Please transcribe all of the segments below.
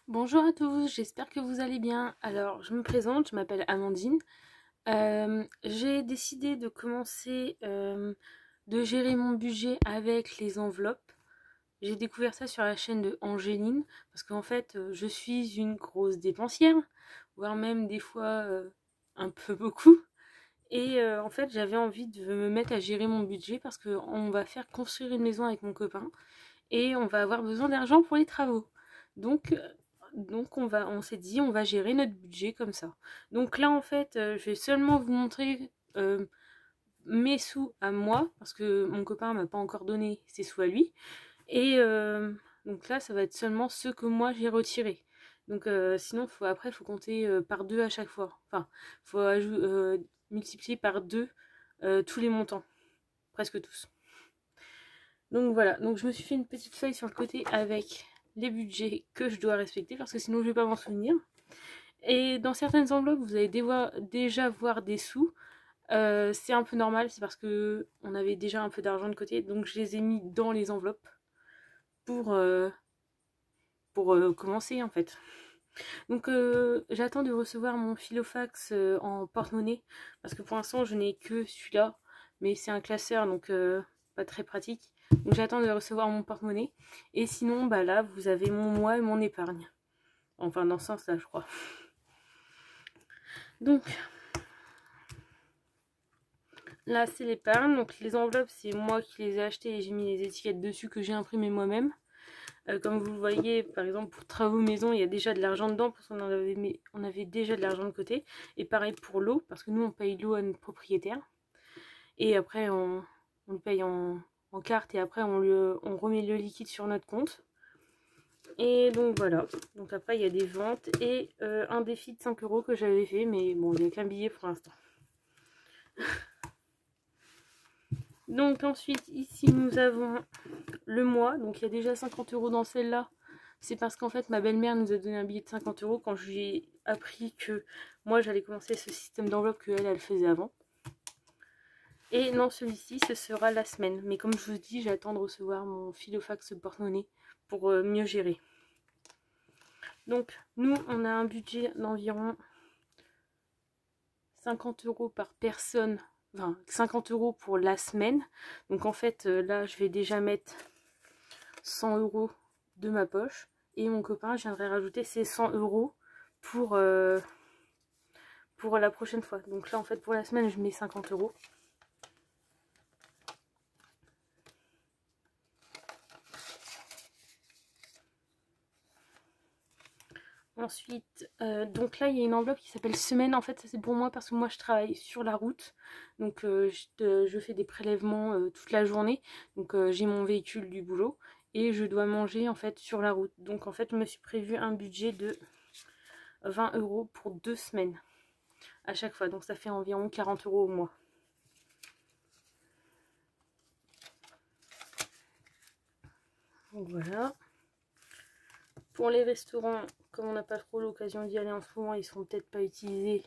Bonjour à tous, j'espère que vous allez bien. Alors, je me présente, je m'appelle Amandine. J'ai décidé de commencer de gérer mon budget avec les enveloppes. J'ai découvert ça sur la chaîne de Angéline parce qu'en fait, je suis une grosse dépensière, voire même des fois un peu beaucoup. Et en fait, j'avais envie de me mettre à gérer mon budget parce qu'on va faire construire une maison avec mon copain et on va avoir besoin d'argent pour les travaux. Donc, on s'est dit, on va gérer notre budget comme ça. Donc là, en fait, je vais seulement vous montrer mes sous à moi, parce que mon copain m'a pas encore donné ses sous à lui. Et donc là, ça va être seulement ceux que moi j'ai retirés. Donc sinon, après, il faut compter par deux à chaque fois. Enfin, il faut multiplier par deux tous les montants, presque tous. Donc voilà, donc je me suis fait une petite feuille sur le côté avec les budgets que je dois respecter parce que sinon je vais pas m'en souvenir. Et dans certaines enveloppes, vous allez déjà voir des sous. C'est un peu normal, c'est parce que on avait déjà un peu d'argent de côté, donc je les ai mis dans les enveloppes pour, euh, pour commencer en fait. Donc j'attends de recevoir mon filofax en porte-monnaie parce que pour l'instant je n'ai que celui-là, mais c'est un classeur donc pas très pratique. Donc j'attends de recevoir mon porte-monnaie et sinon bah là vous avez mon mois et mon épargne. Enfin dans ce sens-là je crois. Donc là c'est l'épargne, donc les enveloppes c'est moi qui les ai achetées et j'ai mis les étiquettes dessus que j'ai imprimées moi-même. Comme vous le voyez, par exemple pour travaux maison, il y a déjà de l'argent dedans parce qu'on on avait déjà de l'argent de côté. Et pareil pour l'eau, parce que nous on paye l'eau à notre propriétaire. Et après on le paye en carte et après on remet le liquide sur notre compte. Et donc voilà, donc après il y a des ventes et un défi de 5 € que j'avais fait, mais bon il n'y a qu'un billet pour l'instant. Donc ensuite ici nous avons le mois, donc il y a déjà 50 € dans celle-là. C'est parce qu'en fait ma belle-mère nous a donné un billet de 50 € quand je lui ai appris que moi j'allais commencer ce système d'enveloppe que elle faisait avant. Et non, celui-ci ce sera la semaine, mais comme je vous dis j'attends de recevoir mon filofax porte-monnaie pour mieux gérer. Donc nous on a un budget d'environ 50 € par personne, enfin 50 € pour la semaine. Donc en fait là je vais déjà mettre 100 € de ma poche et mon copain je viendrai rajouter ses 100 € pour la prochaine fois. Donc là en fait pour la semaine je mets 50 €. Ensuite, donc là il y a une enveloppe qui s'appelle semaine. En fait ça c'est pour moi parce que moi je travaille sur la route. Donc je fais des prélèvements toute la journée. Donc j'ai mon véhicule du boulot et je dois manger en fait sur la route. Donc en fait je me suis prévu un budget de 20 € pour 2 semaines à chaque fois. Donc ça fait environ 40 € au mois. Donc voilà. Pour les restaurants, comme on n'a pas trop l'occasion d'y aller en ce moment, ils seront peut-être pas utilisés.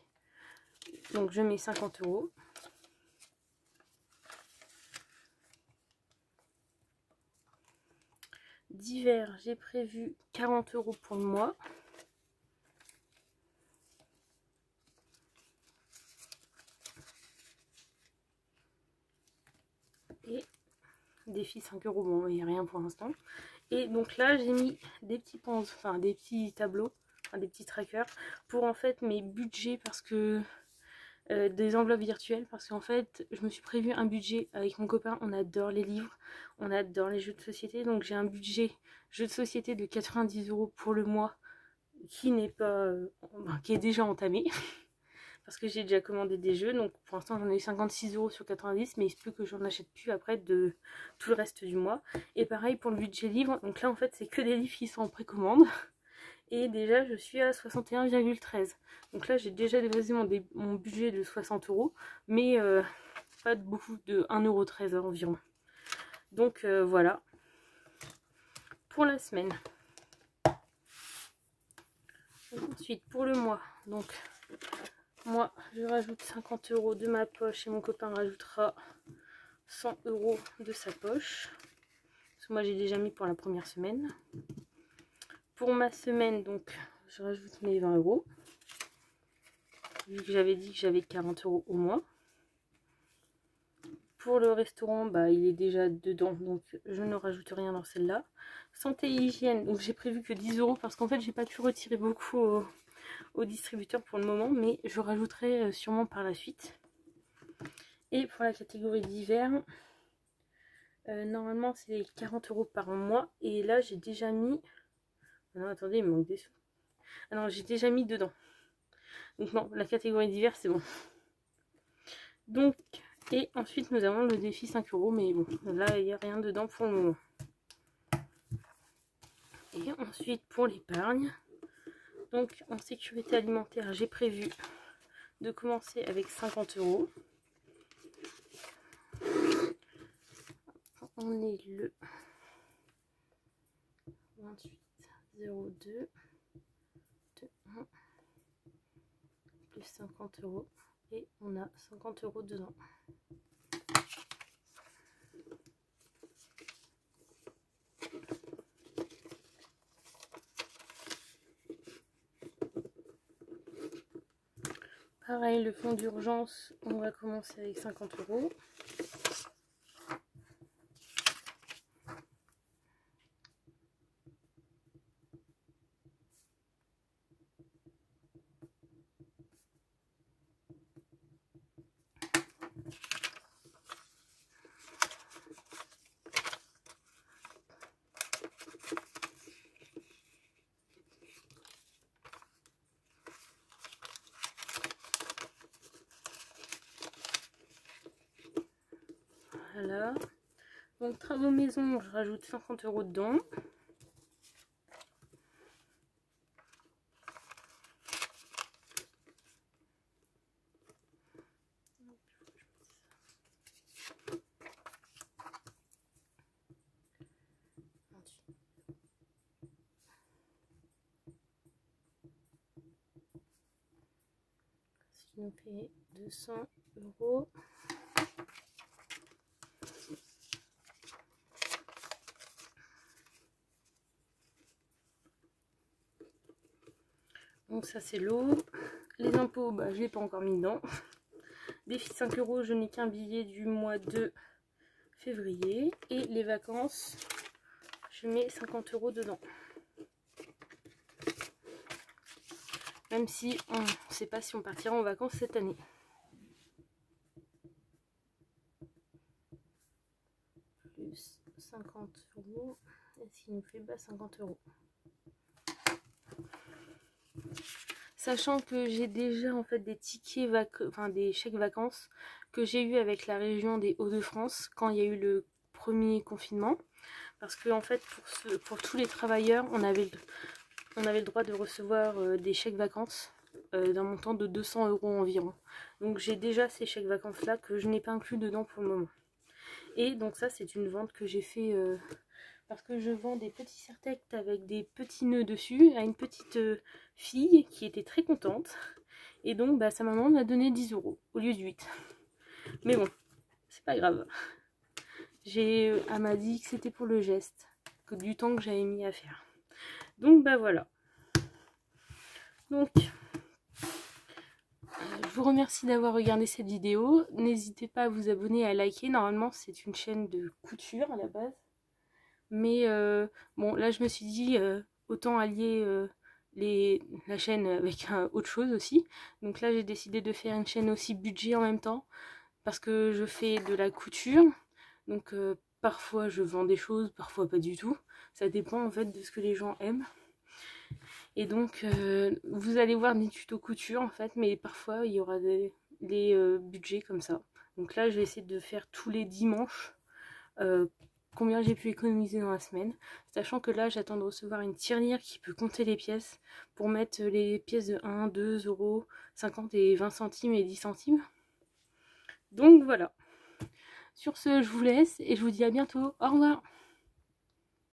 Donc je mets 50 €. D'hiver, j'ai prévu 40 € pour le mois. Et défi 5 €, bon il n'y a rien pour l'instant. Et donc là j'ai mis des petits enfin des petits tableaux, enfin, des petits trackers pour en fait mes budgets parce que des enveloppes virtuelles parce qu'en fait je me suis prévu un budget avec mon copain. On adore les livres, on adore les jeux de société, donc j'ai un budget jeu de société de 90 € pour le mois qui n'est pas qui est déjà entamé parce que j'ai déjà commandé des jeux. Donc pour l'instant j'en ai 56 € sur 90, mais il se peut que j'en achète plus après de tout le reste du mois. Et pareil pour le budget livre, donc là en fait c'est que des livres qui sont en précommande. Et déjà je suis à 61,13. Donc là j'ai déjà dépassé mon budget de 60 €, mais pas de beaucoup, de 1,13 € environ. Donc voilà pour la semaine. Ensuite pour le mois, donc moi je rajoute 50 € de ma poche et mon copain rajoutera 100 € de sa poche. Parce que moi j'ai déjà mis pour la première semaine. pour ma semaine, donc je rajoute mes 20 €. Vu que j'avais dit que j'avais 40 € au mois. Pour le restaurant, bah, il est déjà dedans, donc je ne rajoute rien dans celle-là. Santé et hygiène, donc j'ai prévu que 10 € parce qu'en fait j'ai pas pu retirer beaucoup au distributeur pour le moment, mais je rajouterai sûrement par la suite. Et pour la catégorie d'hiver, normalement c'est 40 € par mois, et là j'ai déjà mis... Non, attendez, il me manque des sous. Ah non, j'ai déjà mis dedans. Donc non, la catégorie d'hiver c'est bon. Donc, et ensuite nous avons le défi 5 €, mais bon, là il n'y a rien dedans pour le moment. Et ensuite pour l'épargne, donc en sécurité alimentaire, j'ai prévu de commencer avec 50 €. On est le 28/02/21 plus 50 € et on a 50 € dedans. Pareil, le fonds d'urgence, on va commencer avec 50 €. Voilà. Donc travaux maison, je rajoute 50 € dedans. Ce qui nous fait 200 €. Donc ça c'est l'eau. Les impôts, bah, je l'ai pas encore mis dedans. Défi 5 €, je n'ai qu'un billet du mois de février. Et les vacances, je mets 50 € dedans. Même si on ne sait pas si on partira en vacances cette année. Plus 50 €. Et ce qui nous fait 50 €. Sachant que j'ai déjà en fait des tickets des chèques vacances que j'ai eu avec la région des Hauts-de-France quand il y a eu le premier confinement, parce que en fait pour tous les travailleurs on avait le droit de recevoir des chèques vacances d'un montant de 200 € environ. Donc j'ai déjà ces chèques vacances là que je n'ai pas inclus dedans pour le moment. Et donc ça c'est une vente que j'ai fait parce que je vends des petits serre-têtes avec des petits nœuds dessus à une petite fille qui était très contente. Et donc bah, sa maman m'a donné 10 € au lieu de 8. Mais bon, c'est pas grave. Elle m'a dit que c'était pour le geste, que du temps que j'avais mis à faire. Donc bah voilà. Donc, je vous remercie d'avoir regardé cette vidéo. N'hésitez pas à vous abonner et à liker. Normalement c'est une chaîne de couture à la base. Mais bon, là je me suis dit autant allier la chaîne avec autre chose aussi. Donc là j'ai décidé de faire une chaîne aussi budget en même temps, parce que je fais de la couture. Donc parfois je vends des choses, parfois pas du tout. Ça dépend en fait de ce que les gens aiment. Et donc vous allez voir des tutos couture en fait, mais parfois il y aura des budgets comme ça. Donc là je vais essayer de faire tous les dimanches combien j'ai pu économiser dans la semaine, sachant que là j'attends de recevoir une tirelire qui peut compter les pièces pour mettre les pièces de 1, 2 €, 50 et 20 centimes et 10 centimes. Donc voilà. Sur ce, je vous laisse et je vous dis à bientôt. Au revoir.